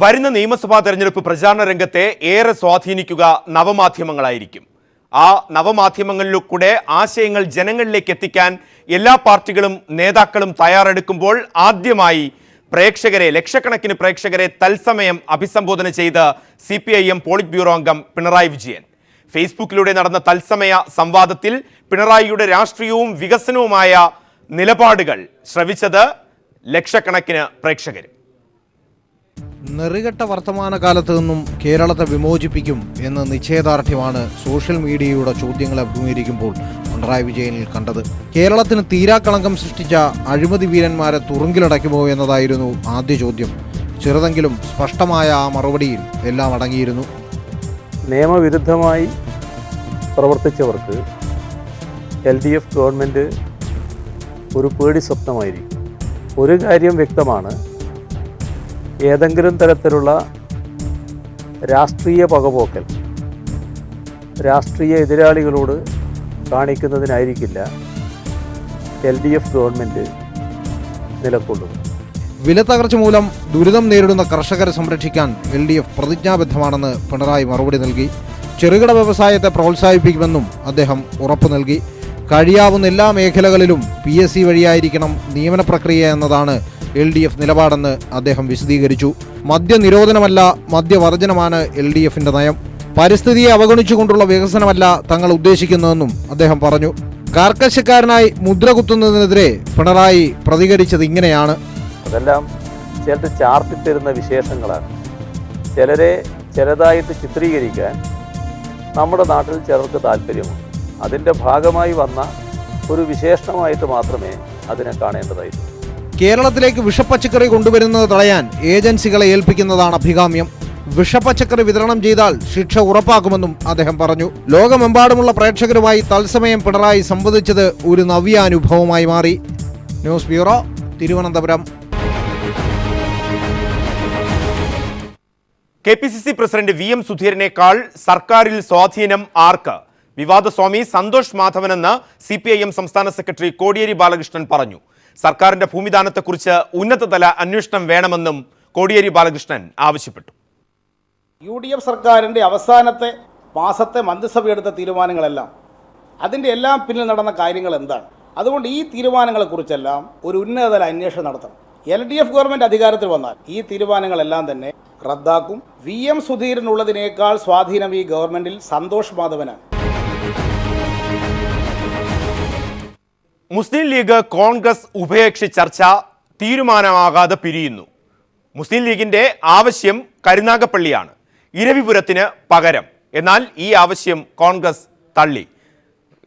വരുന്ന നിയമസഭാ തെരഞ്ഞെടുപ്പ് പ്രചാരണ രംഗത്തെ ഏറെ സ്വാധീനിക്കുക നവമാധ്യമങ്ങളായിരിക്കും. ആ നവമാധ്യമങ്ങളിലൂടെ ആശയങ്ങൾ ജനങ്ങളിലേക്ക് എത്തിക്കാൻ എല്ലാ പാർട്ടികളും നേതാക്കളും തയ്യാറെടുക്കുമ്പോൾ ആദ്യമായി ലക്ഷക്കണക്കിന് പ്രേക്ഷകരെ തത്സമയം അഭിസംബോധന ചെയ്ത് CPIM പോളിറ്റ് ബ്യൂറോ അംഗം പിണറായി വിജയൻ. ഫേസ്ബുക്കിലൂടെ നടന്ന തത്സമയ സംവാദത്തിൽ പിണറായിയുടെ രാഷ്ട്രീയവും വികസനവുമായ നിലപാടുകൾ ശ്രവിച്ചത് ലക്ഷക്കണക്കിന് പ്രേക്ഷകർ. നെറികെട്ട വർത്തമാനകാലത്ത് നിന്നും കേരളത്തെ വിമോചിപ്പിക്കും എന്ന് നിശ്ചയദാർഢ്യമാണ് സോഷ്യൽ മീഡിയയുടെ ചോദ്യങ്ങളെ അഭിമുഖീകരിക്കുമ്പോൾ പിണറായി വിജയനിൽ കണ്ടത്. കേരളത്തിന് തീരാക്കളങ്കം സൃഷ്ടിച്ച അഴിമതി വീരന്മാരെ തുറുങ്കിലടയ്ക്കുമോ എന്നതായിരുന്നു ആദ്യ ചോദ്യം. ചെറുതെങ്കിലും സ്പഷ്ടമായ ആ മറുപടിയിൽ എല്ലാം അടങ്ങിയിരുന്നു. നിയമവിരുദ്ധമായി പ്രവർത്തിച്ചവർക്ക് LDF ഗവൺമെൻറ് ഒരു പേടി സ്വപ്നമായിരിക്കും. ഒരു കാര്യം വ്യക്തമാണ്, ഏതെങ്കിലും തരത്തിലുള്ള രാഷ്ട്രീയ പകപോക്കൽ രാഷ്ട്രീയ എതിരാളികളോട് കാണിക്കുന്നതിനായിരിക്കില്ല LDF ഗവൺമെൻറ് നിലകൊള്ളുന്നത്. വിലത്തകർച്ച മൂലം ദുരിതം നേരിടുന്ന കർഷകരെ സംരക്ഷിക്കാൻ LDF പ്രതിജ്ഞാബദ്ധമാണെന്ന് പിണറായി മറുപടി നൽകി. ചെറുകിട വ്യവസായത്തെ പ്രോത്സാഹിപ്പിക്കുമെന്നും അദ്ദേഹം ഉറപ്പു നൽകി. കഴിയാവുന്ന എല്ലാ മേഖലകളിലും PSC വഴിയായിരിക്കണം നിയമന പ്രക്രിയ എന്നതാണ് LDF നിലപാടെന്ന് അദ്ദേഹം വിശദീകരിച്ചു. മദ്യനിരോധനമല്ല മദ്യവർജനമാണ് LDFന്റെ നയം. പരിസ്ഥിതിയെ അവഗണിച്ചുകൊണ്ടുള്ള വികസനമല്ല തങ്ങൾ ഉദ്ദേശിക്കുന്നതെന്നും അദ്ദേഹം പറഞ്ഞു. കാർക്കശ്യക്കാരനായി മുദ്ര കുത്തുന്നതിനെതിരെ പിണറായി പ്രതികരിച്ചത് ഇങ്ങനെയാണ്. അതെല്ലാം ചിലർ ചാർത്തിത്തരുന്ന വിശേഷങ്ങളാണ്. ചിലരെ ചെറുതായിട്ട് ചിത്രീകരിക്കാൻ നമ്മുടെ നാട്ടിൽ ചിലർക്ക് താല്പര്യമുണ്ട്. അതിൻ്റെ ഭാഗമായി വന്ന ഒരു വിശേഷണമായിട്ട് മാത്രമേ അതിനെ കാണേണ്ടതായിട്ടുള്ളൂ. കേരളത്തിലേക്ക് വിഷപ്പച്ചക്കറി കൊണ്ടുവരുന്നത് തടയാൻ ഏജൻസികളെ ഏൽപ്പിക്കുന്നതാണ് അഭികാമ്യം. വിഷപ്പച്ചക്കറി വിതരണം ചെയ്താൽ ശിക്ഷ ഉറപ്പാക്കുമെന്നും അദ്ദേഹം പറഞ്ഞു. ലോകമെമ്പാടുമുള്ള പ്രേക്ഷകരുമായി തത്സമയം പിണറായി സംവദിച്ചത് ഒരു നവ്യ അനുഭവമായി മാറി. News bureau, Thiruvananthapuram. KPCC president VM സുധീരനേക്കാൾ സർക്കാരിൽ സ്വാധീനം ആർക്ക്? വിവാദസ്വാമി സന്തോഷ് മാധവനെന്ന് CPIM സംസ്ഥാന സെക്രട്ടറി കോടിയേരി ബാലകൃഷ്ണൻ പറഞ്ഞു. സർക്കാരിന്റെ ഭൂമിദാനത്തെക്കുറിച്ച് ഉന്നതതല അന്വേഷണം വേണമെന്നും കോടിയേരി ബാലകൃഷ്ണൻ ആവശ്യപ്പെട്ടു. UDF സർക്കാരിൻ്റെ അവസാനത്തെ മാസത്തെ മന്ത്രിസഭയെടുത്ത തീരുമാനങ്ങളെല്ലാം അതിൻ്റെ എല്ലാം പിന്നിൽ നടന്ന കാര്യങ്ങൾ എന്താണ്? അതുകൊണ്ട് ഈ തീരുമാനങ്ങളെക്കുറിച്ചെല്ലാം ഒരു ഉന്നതതല അന്വേഷണം നടത്തണം. LDF ഗവൺമെൻറ് അധികാരത്തിൽ വന്നാൽ ഈ തീരുമാനങ്ങളെല്ലാം തന്നെ റദ്ദാക്കും. VM സുധീരനുള്ളതിനേക്കാൾ സ്വാധീനം ഈ ഗവൺമെൻറ്റിൽ സന്തോഷ് മാധവനാണ്. മുസ്ലിം ലീഗ് കോൺഗ്രസ് ഉഭയകക്ഷി ചർച്ച തീരുമാനമാകാതെ പിരിയുന്നു. മുസ്ലിം ലീഗിന്റെ ആവശ്യം കരുനാഗപ്പള്ളിയാണ്, ഇരവിപുരത്തിന് പകരം. എന്നാൽ ഈ ആവശ്യം കോൺഗ്രസ് തള്ളി.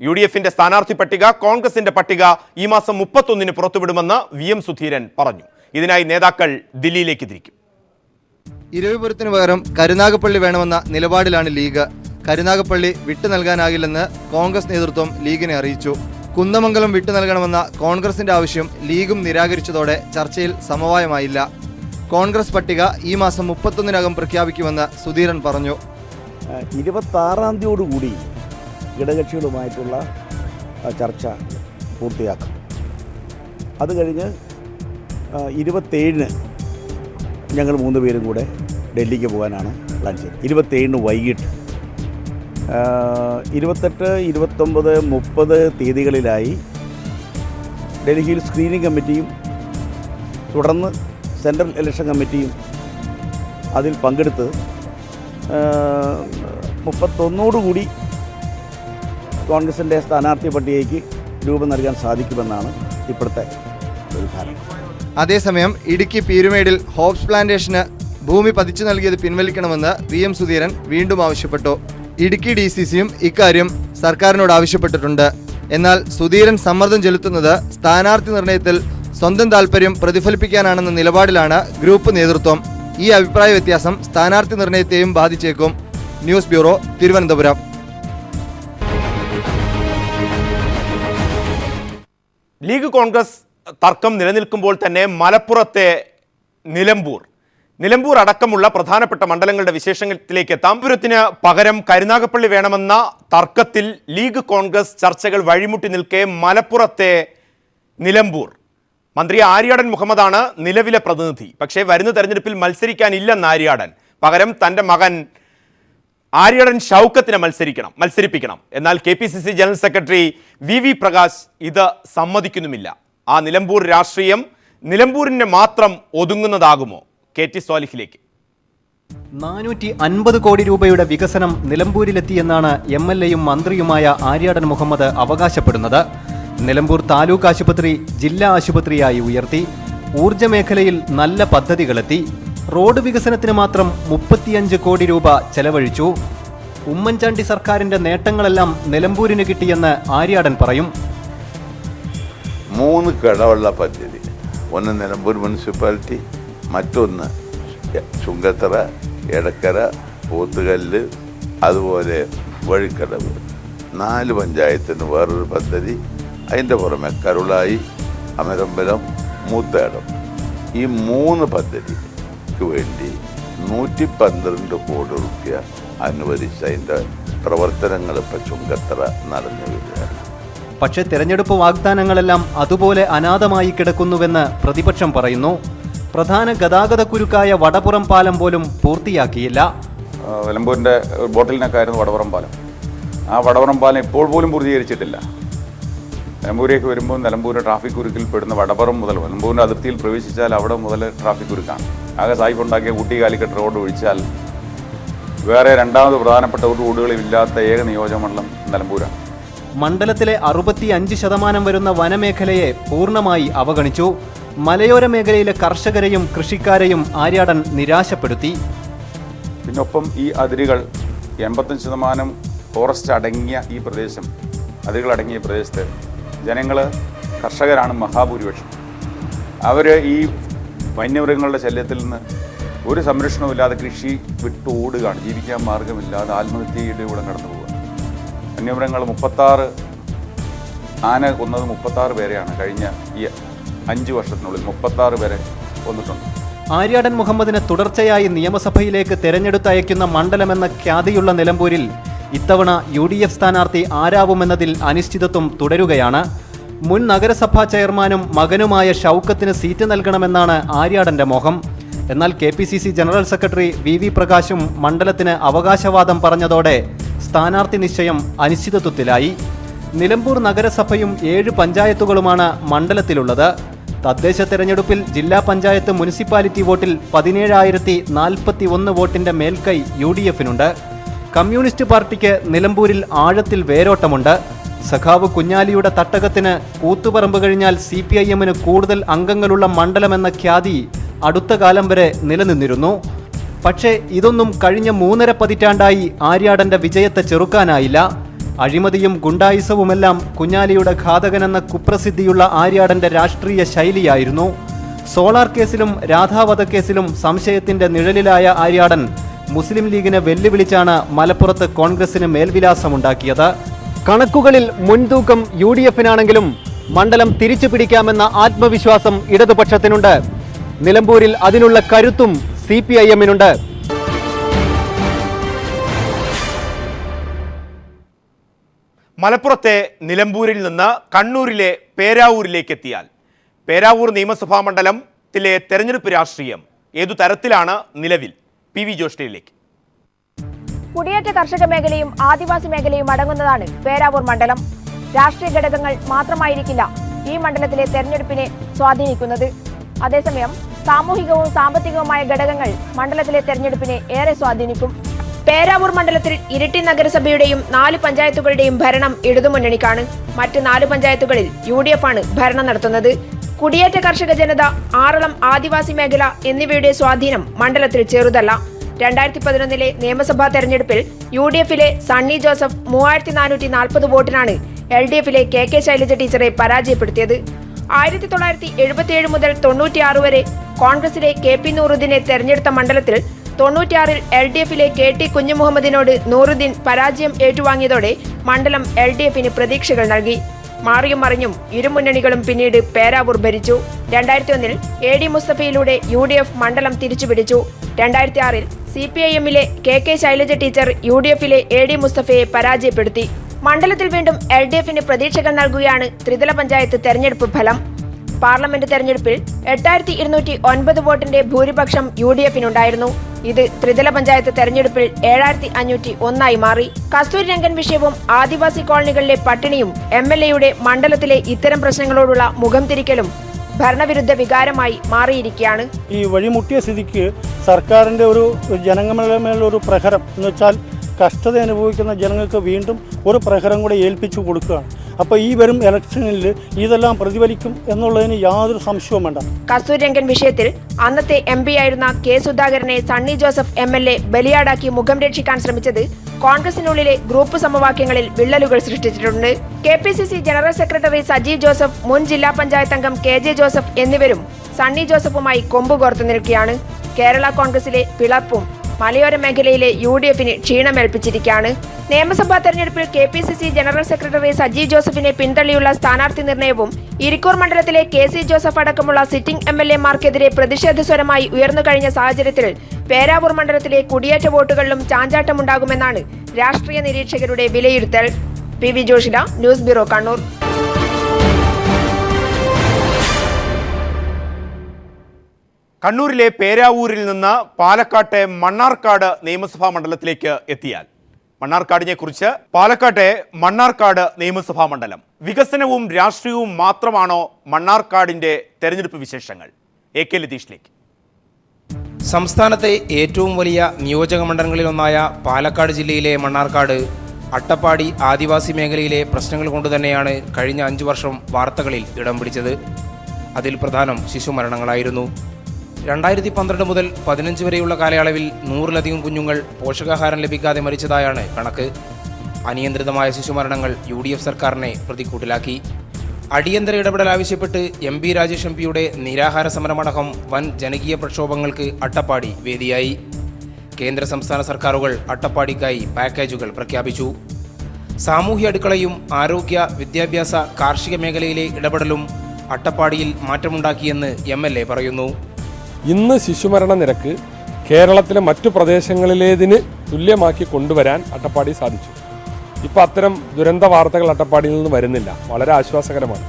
UDFന്റെ സ്ഥാനാർത്ഥി പട്ടിക, കോൺഗ്രസിന്റെ പട്ടിക ഈ മാസം 31-ന് പുറത്തുവിടുമെന്ന് VM സുധീരൻ പറഞ്ഞു. ഇതിനായി നേതാക്കൾ ദില്ലിയിലേക്ക് തിരിക്കും. ഇരവിപുരത്തിന് പകരം കരുനാഗപ്പള്ളി വേണമെന്ന നിലപാടിലാണ് ലീഗ്. കരുനാഗപ്പള്ളി വിട്ടു നൽകാനാകില്ലെന്ന് കോൺഗ്രസ് നേതൃത്വം ലീഗിനെ അറിയിച്ചു. കുന്ദമംഗലം വിട്ടു നൽകണമെന്ന കോൺഗ്രസിന്റെ ആവശ്യം ലീഗും നിരാകരിച്ചതോടെ ചർച്ചയിൽ സമവായമായില്ല. കോൺഗ്രസ് പട്ടിക ഈ മാസം 31-നകം പ്രഖ്യാപിക്കുമെന്ന് സുധീരൻ പറഞ്ഞു. 26-ാം തീയതിയോടുകൂടി ഘടകകക്ഷികളുമായിട്ടുള്ള ചർച്ച പൂർത്തിയാക്കും. അത് കഴിഞ്ഞ് 27-ന് ഞങ്ങൾ 3 പേരും കൂടെ ഡൽഹിക്ക് പോകാനാണ് പ്ലാൻ ചെയ്തത്. 27-ന് വൈകിട്ട് 28, 29, 30 തീയതികളിലായി ഡൽഹിയിൽ സ്ക്രീനിംഗ് കമ്മിറ്റിയും തുടർന്ന് സെൻട്രൽ ഇലക്ഷൻ കമ്മിറ്റിയും അതിൽ പങ്കെടുത്ത് 31-ഓടുകൂടി കോൺഗ്രസിൻ്റെ സ്ഥാനാർത്ഥി പട്ടികയ്ക്ക് രൂപം നൽകാൻ സാധിക്കുമെന്നാണ് ഇപ്പോഴത്തെ ഒരു ധാരണ. അതേസമയം ഇടുക്കി പീരുമേടിൽ ഹോപ്സ് പ്ലാന്റേഷന് ഭൂമി പതിച്ചു നൽകിയത് പിൻവലിക്കണമെന്ന് VM സുധീരൻ വീണ്ടും ആവശ്യപ്പെട്ടു. ഇടുക്കി DCCയും ഇക്കാര്യം സർക്കാരിനോട് ആവശ്യപ്പെട്ടിട്ടുണ്ട്. എന്നാൽ സുധീരൻ സമ്മർദ്ദം ചെലുത്തുന്നത് സ്ഥാനാർത്ഥി നിർണയത്തിൽ സ്വന്തം താൽപര്യം പ്രതിഫലിപ്പിക്കാനാണെന്ന നിലപാടിലാണ് ഗ്രൂപ്പ് നേതൃത്വം. ഈ അഭിപ്രായ വ്യത്യാസം സ്ഥാനാർത്ഥി നിർണയത്തെയും ബാധിച്ചേക്കും. News bureau, Thiruvananthapuram. ലീഗ് കോൺഗ്രസ് തർക്കം നിലനിൽക്കുമ്പോൾ തന്നെ മലപ്പുറത്തെ നിലമ്പൂർ അടക്കമുള്ള പ്രധാനപ്പെട്ട മണ്ഡലങ്ങളുടെ വിശേഷത്തിലേക്ക് എത്താം. പുരത്തിന് പകരം കരുനാഗപ്പള്ളി വേണമെന്ന തർക്കത്തിൽ ലീഗ് കോൺഗ്രസ് ചർച്ചകൾ വഴിമുട്ടി നിൽക്കെ മലപ്പുറത്തെ നിലമ്പൂർ മന്ത്രി ആര്യാടൻ മുഹമ്മദാണ് നിലവിലെ പ്രതിനിധി. പക്ഷേ വരുന്ന തെരഞ്ഞെടുപ്പിൽ മത്സരിക്കാനില്ലെന്ന് ആര്യാടൻ. പകരം തൻ്റെ മകൻ ആര്യാടൻ ഷൗക്കത്തിനെ മത്സരിപ്പിക്കണം. എന്നാൽ KPCC general secretary VV Prakash ഇത് സമ്മതിക്കുന്നുമില്ല. ആ നിലമ്പൂർ രാഷ്ട്രീയം നിലമ്പൂരിന് മാത്രം ഒതുങ്ങുന്നതാകുമോ? KT സ്വാലിഹിലേക്ക്. 450 കോടി രൂപയുടെ വികസനം നിലമ്പൂരിലെത്തിയെന്നാണ് MLAയും മന്ത്രിയുമായ ആര്യാടൻ മുഹമ്മദ് അവകാശപ്പെടുന്നത്. നിലമ്പൂർ താലൂക്ക് ആശുപത്രി ജില്ലാ ആശുപത്രിയായി ഉയർത്തി. ഊർജ്ജ മേഖലയിൽ നല്ല പദ്ധതികളെത്തി. റോഡ് വികസനത്തിന് മാത്രം 35 കോടി രൂപ ചെലവഴിച്ചു. ഉമ്മൻചാണ്ടി സർക്കാരിന്റെ നേട്ടങ്ങളെല്ലാം നിലമ്പൂരിന് കിട്ടിയെന്ന് ആര്യാടൻ പറയും. 3 കടവള്ള പദ്ധതി, ഒന്ന് നിലമ്പൂർ മുനിസിപ്പാലിറ്റി, മറ്റൊന്ന് ചുങ്കത്തറ, എടക്കര, പോത്തുകല്ല്, അതുപോലെ വഴിക്കടവ്. 4 പഞ്ചായത്തിന് വേറൊരു പദ്ധതി. അതിൻ്റെ പുറമെ കരുളായി, അമരമ്പലം, മൂത്തേടം. ഈ 3 പദ്ധതിക്ക് വേണ്ടി 112 കോടി രൂപ അനുവദിച്ച് അതിൻ്റെ പ്രവർത്തനങ്ങൾ ഇപ്പോൾ ചുങ്കത്തറ നടന്നു വരികയാണ്. പക്ഷേ തെരഞ്ഞെടുപ്പ് വാഗ്ദാനങ്ങളെല്ലാം അതുപോലെ അനാഥമായി കിടക്കുന്നുവെന്ന് പ്രതിപക്ഷം പറയുന്നു. പ്രധാന ഗതാഗതക്കുരുക്കായ വടപുറം പാലം പോലും പൂർത്തിയാക്കിയില്ല. നിലമ്പൂരിൻ്റെ ബോട്ടിൽ നെക്കായിരുന്നു വടപുറം പാലം. ആ വടപുറം പാലം ഇപ്പോൾ പോലും പൂർത്തീകരിച്ചിട്ടില്ല. നിലമ്പൂരേക്ക് വരുമ്പോൾ നിലമ്പൂർ ട്രാഫിക് കുരുക്കിൽ പെടുന്ന വടപുറം മുതൽ നിലമ്പൂരിൻ്റെ അതിർത്തിയിൽ പ്രവേശിച്ചാൽ അവിടെ മുതൽ ട്രാഫിക് കുരുക്കാണ്. ആകെ സായിപ്പ് ഉണ്ടാക്കിയ ഊട്ടി കാലിക്കറ്റ് റോഡ് ഒഴിച്ചാൽ വേറെ രണ്ടാമത് പ്രധാനപ്പെട്ട ഒരു റോഡുകളും ഇല്ലാത്ത ഏക നിയോജകമണ്ഡലം നിലമ്പൂരാണ്. മണ്ഡലത്തിലെ 65% വരുന്ന വനമേഖലയെ പൂർണ്ണമായി അവഗണിച്ചു. മലയോര മേഖലയിലെ കർഷകരെയും കൃഷിക്കാരെയും ആര്യാടൻ നിരാശപ്പെടുത്തി. പിന്നൊപ്പം ഈ അതിരുകൾ 85% ഫോറസ്റ്റ് അടങ്ങിയ ഈ പ്രദേശം, അതിരുകൾ അടങ്ങിയ പ്രദേശത്ത് ജനങ്ങൾ കർഷകരാണ് മഹാഭൂരിപക്ഷം. അവർ ഈ വന്യമൃഗങ്ങളുടെ ശല്യത്തിൽ നിന്ന് ഒരു സംരക്ഷണവുമില്ലാതെ കൃഷി വിട്ട് ഓടുകയാണ്. ജീവിക്കാൻ മാർഗമില്ലാതെ ആത്മഹത്യയുടെ കൂടെ കടന്നു പോകുക. വന്യമൃഗങ്ങൾ 36 ആന കൊന്നത് 36 പേരെയാണ് കഴിഞ്ഞ ഈ 5 വർഷത്തിനുള്ളിൽ 36 പേരെ കൊന്നിട്ടുണ്ട്. ആര്യാടൻ മുഹമ്മദിനെ തുടർച്ചയായി നിയമസഭയിലേക്ക് തെരഞ്ഞെടുത്തയക്കുന്ന മണ്ഡലമെന്ന ഖ്യാതിയുള്ള നിലമ്പൂരിൽ ഇത്തവണ UDF സ്ഥാനാർത്ഥി ആരാവുമെന്നതിൽ അനിശ്ചിതത്വം തുടരുകയാണ്. മുൻ നഗരസഭാ ചെയർമാനും മകനുമായ ഷൗക്കത്തിന് സീറ്റ് നൽകണമെന്നാണ് ആര്യാടന്റെ മോഹം. എന്നാൽ KPCC ജനറൽ സെക്രട്ടറി VV പ്രകാശും മണ്ഡലത്തിന് അവകാശവാദം പറഞ്ഞതോടെ സ്ഥാനാർത്ഥി നിശ്ചയം അനിശ്ചിതത്വത്തിലായി. നിലമ്പൂർ നഗരസഭയും 7 പഞ്ചായത്തുകളുമാണ് മണ്ഡലത്തിലുള്ളത്. തദ്ദേശ തെരഞ്ഞെടുപ്പിൽ ജില്ലാ പഞ്ചായത്ത് മുനിസിപ്പാലിറ്റി വോട്ടിൽ 17,041 വോട്ടിന്റെ മേൽക്കൈ UDFനുണ്ട്. കമ്മ്യൂണിസ്റ്റ് പാർട്ടിക്ക് നിലമ്പൂരിൽ ആഴത്തിൽ വേരോട്ടമുണ്ട്. സഖാവ് കുഞ്ഞാലിയുടെ തട്ടകത്തിന് കൂത്തുപറമ്പ് കഴിഞ്ഞാൽ CPIMന് കൂടുതൽ അംഗങ്ങളുള്ള മണ്ഡലമെന്ന ഖ്യാതി അടുത്ത കാലം വരെ നിലനിന്നിരുന്നു. പക്ഷേ ഇതൊന്നും കഴിഞ്ഞ 3.5 പതിറ്റാണ്ടായി ആര്യാടന്റെ വിജയത്തെ ചെറുക്കാനായില്ല. അഴിമതിയും ഗുണ്ടായിസവുമെല്ലാം കുഞ്ഞാലിയുടെ ഘാതകനെന്ന കുപ്രസിദ്ധിയുള്ള ആര്യാടന്റെ രാഷ്ട്രീയ ശൈലിയായിരുന്നു. സോളാർ കേസിലും രാധാവധക്കേസിലും സംശയത്തിന്റെ നിഴലിലായ ആര്യാടൻ മുസ്ലിം ലീഗിനെ വെല്ലുവിളിച്ചാണ് മലപ്പുറത്ത് കോൺഗ്രസിന് മേൽവിലാസമുണ്ടാക്കിയത്. കണക്കുകളിൽ മുൻതൂക്കം UDFനാണെങ്കിലും മണ്ഡലം തിരിച്ചു പിടിക്കാമെന്ന ആത്മവിശ്വാസം ഇടതുപക്ഷത്തിനുണ്ട്. നിലമ്പൂരിൽ അതിനുള്ള കരുത്തും CPIMനുണ്ട്. മലപ്പുറത്തെ നിലമ്പൂരിൽ നിന്ന് കണ്ണൂരിലെ പേരാവൂരിലേക്ക് എത്തിയാൽ പേരാവൂർ നിയമസഭാ മണ്ഡലത്തിലെ തെരഞ്ഞെടുപ്പ് രാഷ്ട്രീയം ഏതു തരത്തിലാണ് നിലവിൽ? PV ജോഷ്ടിയിലേക്ക്. കുടിയേറ്റ കർഷക മേഖലയും ആദിവാസി മേഖലയും അടങ്ങുന്നതാണ് പേരാവൂർ മണ്ഡലം. രാഷ്ട്രീയ ഘടകങ്ങൾ മാത്രമായിരിക്കില്ല ഈ മണ്ഡലത്തിലെ തെരഞ്ഞെടുപ്പിനെ സ്വാധീനിക്കുന്നത്. അതേസമയം സാമൂഹികവും സാമ്പത്തികവുമായ ഘടകങ്ങൾ മണ്ഡലത്തിലെ തെരഞ്ഞെടുപ്പിനെ ഏറെ സ്വാധീനിക്കും. പേരാവൂർ മണ്ഡലത്തിൽ ഇരിട്ടി നഗരസഭയുടെയും 4 പഞ്ചായത്തുകളുടെയും ഭരണം ഇടതുമുന്നണിക്കാണ്. മറ്റ് 4 പഞ്ചായത്തുകളിൽ UDF ആണ് ഭരണം നടത്തുന്നത്. കുടിയേറ്റ കർഷക ജനത, ആറളം ആദിവാസി മേഖല എന്നിവയുടെ സ്വാധീനം മണ്ഡലത്തിൽ ചെറുതല്ല. 2011 നിയമസഭാ തെരഞ്ഞെടുപ്പിൽ UDFലെ സണ്ണി ജോസഫ് 3440 വോട്ടിനാണ് LDFലെ KK ശൈലജ ടീച്ചറെ പരാജയപ്പെടുത്തിയത്. 1977 മുതൽ 96 വരെ കോൺഗ്രസിലെ KP നൂറുദ്ദീനെ തെരഞ്ഞെടുത്ത മണ്ഡലത്തിൽ 96-ൽ LDFലെ KT കുഞ്ഞുമുഹമ്മദിനോട് നൂറുദ്ദീൻ പരാജയം ഏറ്റുവാങ്ങിയതോടെ മണ്ഡലം LDFന് പ്രതീക്ഷകൾ നൽകി. മാറിയും മറിഞ്ഞും ഇരുമുന്നണികളും പിന്നീട് പേരാവൂർ ഭരിച്ചു. 2001-ൽ AD മുസ്തഫയിലൂടെ UDF മണ്ഡലം തിരിച്ചുപിടിച്ചു. 2006-ൽ CPIMലെ KK ശൈലജ ടീച്ചർ UDFലെ AD മുസ്തഫയെ പരാജയപ്പെടുത്തി. മണ്ഡലത്തിൽ വീണ്ടും LDFന് പ്രതീക്ഷകൾ നൽകുകയാണ് ത്രിതല പഞ്ചായത്ത് തെരഞ്ഞെടുപ്പ് ഫലം. പാർലമെന്റ് തെരഞ്ഞെടുപ്പിൽ 8209 വോട്ടിന്റെ ഭൂരിപക്ഷം UDF-നുണ്ടായിരുന്നു. ഇത് ത്രിതല പഞ്ചായത്ത് തെരഞ്ഞെടുപ്പിൽ 7501 മാറി. കസ്തൂരി രംഗൻ വിഷയവും ആദിവാസി കോളനികളിലെ പട്ടിണിയും MLA-യുടെ മണ്ഡലത്തിലെ ഇത്തരം പ്രശ്നങ്ങളോടുള്ള മുഖം തിരിക്കലും ഭരണവിരുദ്ധ വികാരമായി മാറിയിരിക്കുകയാണ്. ഈ വഴിമുട്ടിയ സ്ഥിതിക്ക് സർക്കാരിൻ്റെ ഒരു ജനങ്ങളുടെ മേലൊരു പ്രഹരം എന്ന് വെച്ചാൽ കഷ്ടത അനുഭവിക്കുന്ന ജനങ്ങൾക്ക് വീണ്ടും ഒരു പ്രഹരം കൂടെ ഏൽപ്പിച്ചു കൊടുക്കുകയാണ്. അപ്പോൾ ഈ വരും ഇലക്ഷനിൽ ഇതെല്ലാം പ്രതിഫലിക്കും എന്നുള്ളതിന് യാതൊരു സംശയവും വേണ്ട. കസ്തൂരി രംഗൻ വിഷയത്തിൽ അന്നത്തെ MP ആയിരുന്ന K. സുധാകരനെ സണ്ണി ജോസഫ് MLA ബലിയാടാക്കി മുഖം രക്ഷിക്കാൻ ശ്രമിച്ചത് കോൺഗ്രസിനുള്ളിലെ ഗ്രൂപ്പ് സമവാക്യങ്ങളിൽ വിള്ളലുകൾ സൃഷ്ടിച്ചിട്ടുണ്ട്. KPCC general secretary Saji Joseph, മുൻ ജില്ലാ പഞ്ചായത്ത് അംഗം KJ ജോസഫ് എന്നിവരും സണ്ണി ജോസഫുമായി കൊമ്പുകോർത്ത് നിൽക്കുകയാണ്. കേരള കോൺഗ്രസിലെ പിളർപ്പും മലയോര മേഖലയിലെ UDF-ന് ക്ഷീണമേൽപ്പിച്ചിരിക്കുകയാണ്. നിയമസഭാ തെരഞ്ഞെടുപ്പിൽ KPCC ജനറൽ സെക്രട്ടറി സജി ജോസഫിനെ പിന്തള്ളിയുള്ള സ്ഥാനാർത്ഥി നിർണയവും ഇരിക്കൂർ മണ്ഡലത്തിലെ KC ജോസഫ് അടക്കമുള്ള സിറ്റിംഗ് MLA-മാർക്കെതിരെ പ്രതിഷേധ സ്വരമായി ഉയർന്നു കഴിഞ്ഞ സാഹചര്യത്തിൽ പേരാവൂർ മണ്ഡലത്തിലെ കുടിയേറ്റ വോട്ടുകളിലും ചാഞ്ചാട്ടമുണ്ടാകുമെന്നാണ് രാഷ്ട്രീയ നിരീക്ഷകരുടെ വിലയിരുത്തൽ. PV Joshila, news bureau, Kannur. കണ്ണൂരിലെ പേരാവൂരിൽ നിന്ന് പാലക്കാട്ടെ മണ്ണാർക്കാട് നിയമസഭാ മണ്ഡലത്തിലേക്ക് എത്തിയാൽ മണ്ണാർക്കാടിനെ കുറിച്ച് പാലക്കാട്ടെ മണ്ണാർക്കാട് നിയമസഭാ മണ്ഡലം വികസനവും രാഷ്ട്രീയവും മാത്രമാണോ മണ്ണാർക്കാടിന്റെ തെരഞ്ഞെടുപ്പ് വിശേഷങ്ങൾ? AK ലതീഷിലേക്ക്. സംസ്ഥാനത്തെ ഏറ്റവും വലിയ നിയോജക മണ്ഡലങ്ങളിലൊന്നായ പാലക്കാട് ജില്ലയിലെ മണ്ണാർക്കാട് അട്ടപ്പാടി ആദിവാസി മേഖലയിലെ പ്രശ്നങ്ങൾ കൊണ്ടുതന്നെയാണ് കഴിഞ്ഞ 5 വർഷം വാർത്തകളിൽ ഇടം പിടിച്ചത്. അതിൽ പ്രധാനം ശിശുമരണങ്ങളായിരുന്നു. 2012 മുതൽ 15 വരെയുള്ള കാലയളവിൽ 100-ലധികം കുഞ്ഞുങ്ങൾ പോഷകാഹാരം ലഭിക്കാതെ മരിച്ചതായാണ് കണക്ക്. അനിയന്ത്രിതമായ ശിശുമരണങ്ങൾ UDF സർക്കാരിനെ പ്രതിക്കൂട്ടിലാക്കി. അടിയന്തര ഇടപെടൽ ആവശ്യപ്പെട്ട് MP രാജേഷ് MPയുടെ നിരാഹാര സമരമടക്കം വൻ ജനകീയ പ്രക്ഷോഭങ്ങൾക്ക് അട്ടപ്പാടി വേദിയായി. കേന്ദ്ര സംസ്ഥാന സർക്കാരുകൾ അട്ടപ്പാടിക്കായി പാക്കേജുകൾ പ്രഖ്യാപിച്ചു. സാമൂഹ്യ അടുക്കളയും ആരോഗ്യ, വിദ്യാഭ്യാസ, കാർഷിക മേഖലയിലെ ഇടപെടലും അട്ടപ്പാടിയിൽ മാറ്റമുണ്ടാക്കിയെന്ന് MLA പറയുന്നു. ഇന്ന് ശിശുമരണ നിരക്ക് കേരളത്തിലെ മറ്റു പ്രദേശങ്ങളിലേതിന് തുല്യമാക്കി കൊണ്ടുവരാൻ അട്ടപ്പാടി സാധിച്ചു. ഇപ്പോൾ അത്തരം ദുരന്ത വാർത്തകൾ അട്ടപ്പാടിയിൽ നിന്ന് വരുന്നില്ല. വളരെ ആശ്വാസകരമാണ്.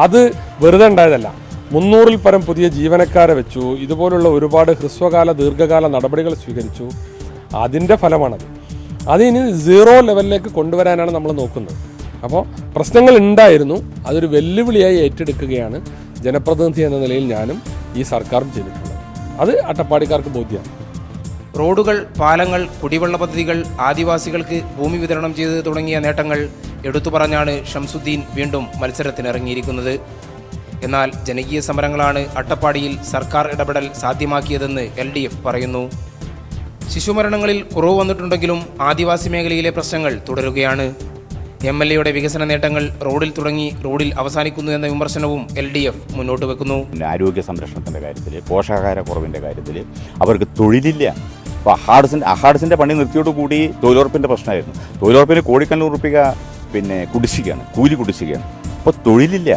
അത് വെറുതെ ഉണ്ടായതല്ല. 300-ൽ പരം പുതിയ ജീവനക്കാരെ വെച്ചു. ഇതുപോലുള്ള ഒരുപാട് ഹ്രസ്വകാല ദീർഘകാല നടപടികൾ സ്വീകരിച്ചു. അതിൻ്റെ ഫലമാണത്. അതിന് 0 ലെവലിലേക്ക് കൊണ്ടുവരാനാണ് നമ്മൾ നോക്കുന്നത്. അപ്പോൾ പ്രശ്നങ്ങൾ ഉണ്ടായിരുന്നു. അതൊരു വെല്ലുവിളിയായി ഏറ്റെടുക്കുകയാണ് ജനപ്രതിനിധി എന്ന നിലയിൽ ഞാനും ഈ സർക്കാരും ചെയ്തിട്ടുള്ളത്. അത് അട്ടപ്പാടിക്കാർക്ക് ബോധ്യമാണ്. റോഡുകൾ, പാലങ്ങൾ, കുടിവെള്ള പദ്ധതികൾ, ആദിവാസികൾക്ക് ഭൂമി വിതരണം ചെയ്ത് തുടങ്ങിയ നേട്ടങ്ങൾ എടുത്തു പറഞ്ഞാണ് ഷംസുദ്ദീൻ വീണ്ടും മത്സരത്തിനിറങ്ങിയിരിക്കുന്നത്. എന്നാൽ ജനകീയ സമരങ്ങളാണ് അട്ടപ്പാടിയിൽ സർക്കാർ ഇടപെടൽ സാധ്യമാക്കിയതെന്ന് LDF പറയുന്നു. ശിശുമരണങ്ങളിൽ കുറവ് വന്നിട്ടുണ്ടെങ്കിലും ആദിവാസി മേഖലയിലെ പ്രശ്നങ്ങൾ തുടരുകയാണ്. MLA-യുടെ വികസന നേട്ടങ്ങൾ റോഡിൽ തുടങ്ങി റോഡിൽ അവസാനിക്കുന്നു എന്ന വിമർശനവും LDF മുന്നോട്ട് വെക്കുന്നു. ആരോഗ്യ സംരക്ഷണത്തിൻ്റെ കാര്യത്തിൽ, പോഷകാഹാരക്കുറവിൻ്റെ കാര്യത്തിൽ അവർക്ക് തൊഴിലില്ല. അപ്പോൾ അഹാഡ്സിൻ്റെ പണി നിർത്തിയോടുകൂടി തൊഴിലുറപ്പിൻ്റെ പ്രശ്നമായിരുന്നു. തൊഴിലുറപ്പിന് ₹1,200 പിന്നെ കുടിശ്ശികയാണ്, കൂലി കുടിശ്ശികയാണ്. അപ്പോൾ തൊഴിലില്ല.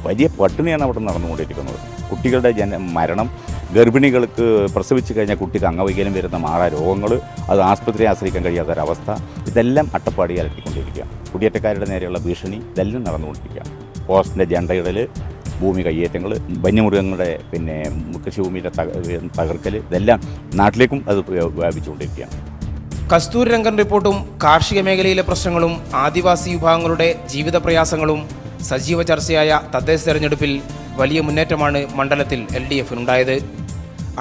വലിയ പട്ടിണിയാണ് അവിടെ നടന്നുകൊണ്ടിരിക്കുന്നത്. കുട്ടികളുടെ മരണം, ഗർഭിണികൾക്ക് പ്രസവിച്ച് കഴിഞ്ഞാൽ കുട്ടിക്ക് അംഗവൈകല്യം വരുന്ന മാറാ രോഗങ്ങൾ, അത് ആസ്പത്രിയെ ആശ്രയിക്കാൻ കഴിയാത്തൊരവസ്ഥ, ഇതെല്ലാം അട്ടപ്പാടി അലട്ടിക്കൊണ്ടിരിക്കുക. കുടിയേറ്റക്കാരുടെ നേരെയുള്ള ഭീഷണി ഇതെല്ലാം നടന്നുകൊണ്ടിരിക്കുക. പോസ്റ്റിൻ്റെ ജണ്ടയിടൽ, ഭൂമി കയ്യേറ്റങ്ങൾ, വന്യമൃഗങ്ങളുടെ പിന്നെ കൃഷിഭൂമിയിലെ തകർക്കൽ, ഇതെല്ലാം നാട്ടിലേക്കും അത് വ്യാപിച്ചുകൊണ്ടിരിക്കുകയാണ്. കസ്തൂരി രംഗൻ റിപ്പോർട്ടും കാർഷിക മേഖലയിലെ പ്രശ്നങ്ങളും ആദിവാസി വിഭാഗങ്ങളുടെ ജീവിത പ്രയാസങ്ങളും സജീവ ചർച്ചയായ തദ്ദേശ തെരഞ്ഞെടുപ്പിൽ വലിയ മുന്നേറ്റമാണ് മണ്ഡലത്തിൽ LDF-നുണ്ടായത്.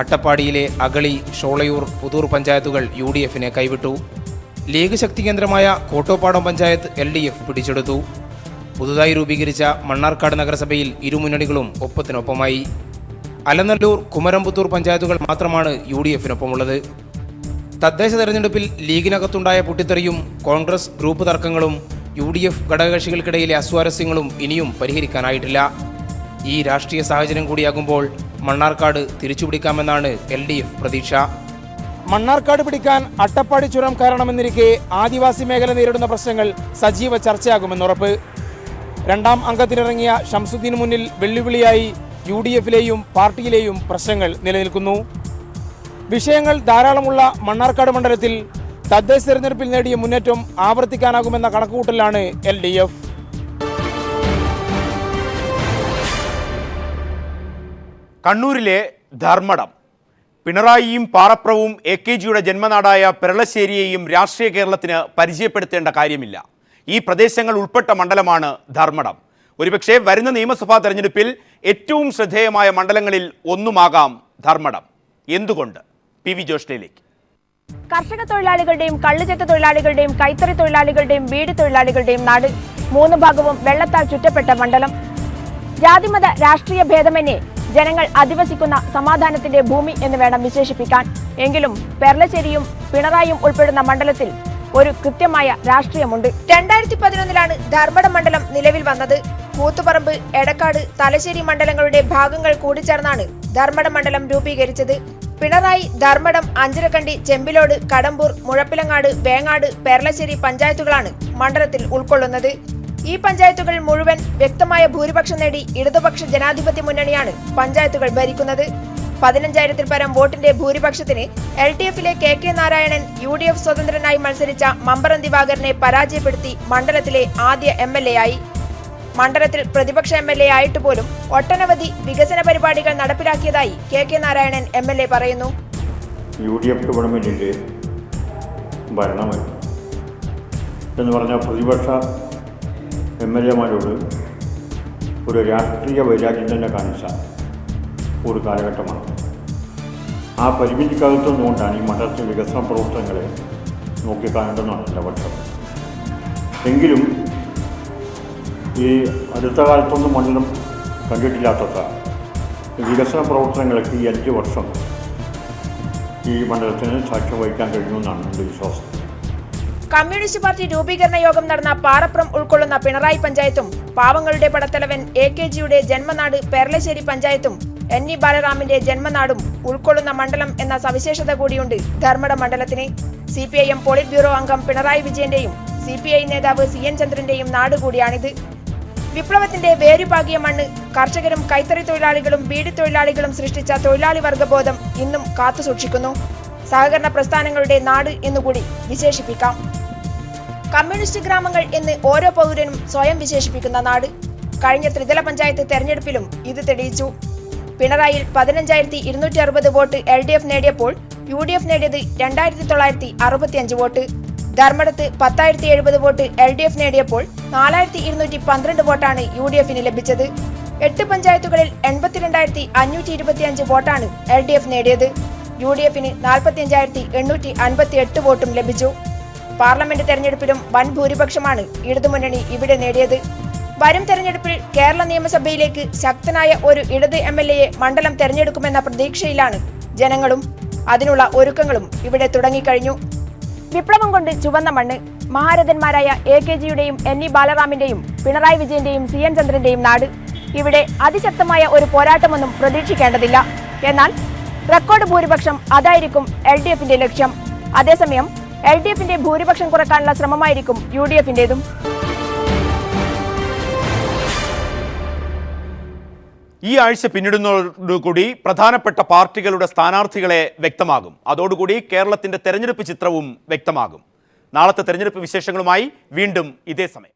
അട്ടപ്പാടിയിലെ അഗളി, ഷോളയൂർ, പുതൂർ പഞ്ചായത്തുകൾ UDF-നെ കൈവിട്ടു. ലീഗ് ശക്തി കേന്ദ്രമായ കോട്ടോപ്പാടം പഞ്ചായത്ത് LDF പിടിച്ചെടുത്തു. പുതുതായി രൂപീകരിച്ച മണ്ണാർക്കാട് നഗരസഭയിൽ ഇരുമുന്നണികളും ഒപ്പത്തിനൊപ്പമായി. അലനല്ലൂർ, കുമരംപുത്തൂർ പഞ്ചായത്തുകൾ മാത്രമാണ് UDF-നൊപ്പമുള്ളത്. തദ്ദേശ തെരഞ്ഞെടുപ്പിൽ ലീഗിനകത്തുണ്ടായ പൊട്ടിത്തെറിയും കോൺഗ്രസ് ഗ്രൂപ്പ് തർക്കങ്ങളും UDF ഘടകകക്ഷികൾക്കിടയിലെ അസ്വാരസ്യങ്ങളും ഇനിയും പരിഹരിക്കാനായിട്ടില്ല. ഈ രാഷ്ട്രീയ സാഹചര്യം കൂടിയാകുമ്പോൾ മണ്ണാർക്കാട് തിരിച്ചുപിടിക്കാമെന്നാണ് LDF പ്രതീക്ഷ. മണ്ണാർക്കാട് പിടിക്കാൻ അട്ടപ്പാടി ചുരം കാരണമെന്നിരിക്കെ ആദിവാസി മേഖല നേരിടുന്ന പ്രശ്നങ്ങൾ സജീവ ചർച്ചയാകുമെന്നുറപ്പ്. 2ാം അംഗത്തിനിറങ്ങിയ ഷംസുദ്ദീന് മുന്നിൽ വെല്ലുവിളിയായി UDF-ലെയും പാർട്ടിയിലെയും പ്രശ്നങ്ങൾ നിലനിൽക്കുന്നു. വിഷയങ്ങൾ ധാരാളമുള്ള മണ്ണാർക്കാട് മണ്ഡലത്തിൽ തദ്ദേശ തെരഞ്ഞെടുപ്പിൽ നേടിയ മുന്നേറ്റം ആവർത്തിക്കാനാകുമെന്ന കണക്കുകൂട്ടലാണ് LDF. കണ്ണൂരിലെ ധർമ്മടം. പിണറായിയും പാറപ്രവും AKGയുടെ ജന്മനാടായ പെരളശ്ശേരിയെയും രാഷ്ട്രീയ കേരളത്തിന് പരിചയപ്പെടുത്തേണ്ട കാര്യമില്ല. ഈ പ്രദേശങ്ങൾ ഉൾപ്പെട്ട മണ്ഡലമാണ് ധർമ്മടം. ഒരുപക്ഷെ വരുന്ന നിയമസഭാ തെരഞ്ഞെടുപ്പിൽ ഏറ്റവും ശ്രദ്ധേയമായ മണ്ഡലങ്ങളിൽ ഒന്നുമാകാം ധർമ്മടം. എന്തുകൊണ്ട്? PV ജോഷ്ലയിലേക്ക്. കർഷക തൊഴിലാളികളുടെയും കള്ളുചെത്ത് തൊഴിലാളികളുടെയും കൈത്തറി തൊഴിലാളികളുടെയും വീട് തൊഴിലാളികളുടെയും നാട്, മൂന്ന് ഭാഗവും വെള്ളത്താൽ ചുറ്റപ്പെട്ട മണ്ഡലം. ജാതിമത രാഷ്ട്രീയ ഭേദമന്യേ ജനങ്ങൾ അധിവസിക്കുന്ന സമാധാനത്തിന്റെ ഭൂമി എന്ന് വേണം വിശേഷിപ്പിക്കാൻ. എങ്കിലും പെരളശ്ശേരിയും പിണറായിയും ഉൾപ്പെടുന്ന മണ്ഡലത്തിൽ ഒരു കൃത്യമായ രാഷ്ട്രീയമുണ്ട്. 2011 ധർമ്മടം മണ്ഡലം നിലവിൽ വന്നത്. കൂത്തുപറമ്പ്, എടക്കാട്, തലശ്ശേരി മണ്ഡലങ്ങളുടെ ഭാഗങ്ങൾ കൂടിച്ചേർന്നാണ് ധർമ്മടം മണ്ഡലം രൂപീകരിച്ചത്. പിണറായി ധർമ്മടം, അഞ്ചരക്കണ്ടി, ചെമ്പിലോട്, കടമ്പൂർ, മുഴപ്പിലങ്ങാട്, വേങ്ങാട്, പെരളശ്ശേരി പഞ്ചായത്തുകളാണ് മണ്ഡലത്തിൽ ഉൾക്കൊള്ളുന്നത്. ഈ പഞ്ചായത്തുകൾ മുഴുവൻ വ്യക്തമായ ഭൂരിപക്ഷം നേടി ഇടതുപക്ഷ ജനാധിപത്യ മുന്നണിയാണ് പഞ്ചായത്തുകൾ ഭരിക്കുന്നത്. 15,000-ൽ പരം വോട്ടിന്റെ ഭൂരിപക്ഷത്തിന് LDFിലെ KK നാരായണൻ UDF സ്വതന്ത്രനായി മത്സരിച്ച മമ്പറം ദിവാകരനെ പരാജയപ്പെടുത്തി മണ്ഡലത്തിലെ ആദ്യ MLA ആയി. മണ്ഡലത്തിൽ പ്രതിപക്ഷ MLA ആയിട്ട് പോലും ഒട്ടനവധി വികസന പരിപാടികൾ നടപ്പിലാക്കിയതായി KK നാരായണൻ MLA പറയുന്നു. UDF ഗവൺമെന്റിന്റെ ഭരണമായി എന്ന് പറഞ്ഞാൽ പ്രതിപക്ഷ MLAമാരോട് ഒരു രാഷ്ട്രീയ വൈരാഗ്യം തന്നെ കാണിച്ച ഒരു കാലഘട്ടമാണ്. ആ പരിമിതിക്കകത്തു നിന്നുകൊണ്ടാണ് ഈ മണ്ഡലത്തിലെ വികസന പ്രവർത്തനങ്ങളെ നോക്കിക്കാണേണ്ടതെന്നാണ് എൻ്റെ പക്ഷം. എങ്കിലും ഈ അടുത്ത കാലത്തൊന്നും മണ്ഡലം കണ്ടിട്ടില്ലാത്ത വികസന പ്രവർത്തനങ്ങൾക്ക് ഈ 5 വർഷം ഈ മണ്ഡലത്തിന് സാക്ഷ്യം വഹിക്കാൻ കഴിയുമെന്നാണ് എൻ്റെ വിശ്വാസം. കമ്മ്യൂണിസ്റ്റ് പാർട്ടി രൂപീകരണ യോഗം നടന്ന പാറപ്രം ഉൾക്കൊള്ളുന്ന പിണറായി പഞ്ചായത്തും പാവങ്ങളുടെ പടത്തലവൻ AKGയുടെ ജന്മനാട് പെരളശ്ശേരി പഞ്ചായത്തും NE ബാലറാമിന്റെ ജന്മനാടും ഉൾക്കൊള്ളുന്ന മണ്ഡലം എന്ന സവിശേഷത കൂടിയുണ്ട് ധർമ്മടം മണ്ഡലത്തിന്. CPIM പോളിറ്റ് ബ്യൂറോ അംഗം പിണറായി വിജയന്റെയും CPI നേതാവ് CN ചന്ദ്രന്റെയും നാട് കൂടിയാണിത്. വിപ്ലവത്തിന്റെ വേരുപാകിയ മണ്ണ്, കർഷകരും കൈത്തറി തൊഴിലാളികളും ബീഡി തൊഴിലാളികളും സൃഷ്ടിച്ച തൊഴിലാളി വർഗബോധം ഇന്നും കാത്തുസൂക്ഷിക്കുന്നു. സഹകരണ പ്രസ്ഥാനങ്ങളുടെ നാട് എന്നുകൂടി വിശേഷിപ്പിക്കാം. കമ്മ്യൂണിസ്റ്റ് ഗ്രാമങ്ങൾ എന്ന് ഓരോ പൗരനും സ്വയം വിശേഷിപ്പിക്കുന്ന നാട്. കഴിഞ്ഞ ത്രിതല പഞ്ചായത്ത് തെരഞ്ഞെടുപ്പിലും ഇത് തെളിയിച്ചു. പിണറായിൽ 15,260 വോട്ട് LDF നേടിയപ്പോൾ UDF നേടിയത് 2,965 വോട്ട്. ധർമ്മടത്ത് 10,070 വോട്ട് LDF നേടിയപ്പോൾ 4,212 വോട്ടാണ് UDFന് ലഭിച്ചത്. 8 പഞ്ചായത്തുകളിൽ 82,525 വോട്ടാണ് LDF നേടിയത്. UDFന് 45,858 വോട്ടും ലഭിച്ചു. പാർലമെന്റ് തെരഞ്ഞെടുപ്പിലും വൻ ഭൂരിപക്ഷമാണ് ഇടതുമുന്നണി ഇവിടെ നേടിയത്. വരും തെരഞ്ഞെടുപ്പിൽ കേരള നിയമസഭയിലേക്ക് ശക്തനായ ഒരു ഇടത് MLAയെ മണ്ഡലം തെരഞ്ഞെടുക്കുമെന്ന പ്രതീക്ഷയിലാണ് ജനങ്ങളും. അതിനുള്ള ഒരുക്കങ്ങളും ഇവിടെ തുടങ്ങിക്കഴിഞ്ഞു. വിപ്ലവം കൊണ്ട് ചുവന്ന മണ്ണ്, മഹാരഥന്മാരായ AKGയുടെയും NE ബാലറാമിന്റെയും പിണറായി വിജയന്റെയും CN ചന്ദ്രന്റെയും നാട്. ഇവിടെ അതിശക്തമായ ഒരു പോരാട്ടമൊന്നും പ്രതീക്ഷിക്കേണ്ടതില്ല. എന്നാൽ റെക്കോർഡ് ഭൂരിപക്ഷം അതായിരിക്കും LDFന്റെ ലക്ഷ്യം. അതേസമയം LDFന്റെ ഭൂരിപക്ഷം കുറക്കാനുള്ള ശ്രമമായിരിക്കും UDFന്റേതും. ഈ ആഴ്ച പിന്നിടുന്നതോടുകൂടി പ്രധാനപ്പെട്ട പാർട്ടികളുടെ സ്ഥാനാർത്ഥികളെ വ്യക്തമാകും. അതോടുകൂടി കേരളത്തിന്റെ തെരഞ്ഞെടുപ്പ് ചിത്രവും വ്യക്തമാകും. നാളത്തെ തെരഞ്ഞെടുപ്പ് വിശേഷങ്ങളുമായി വീണ്ടും ഇതേ സമയം.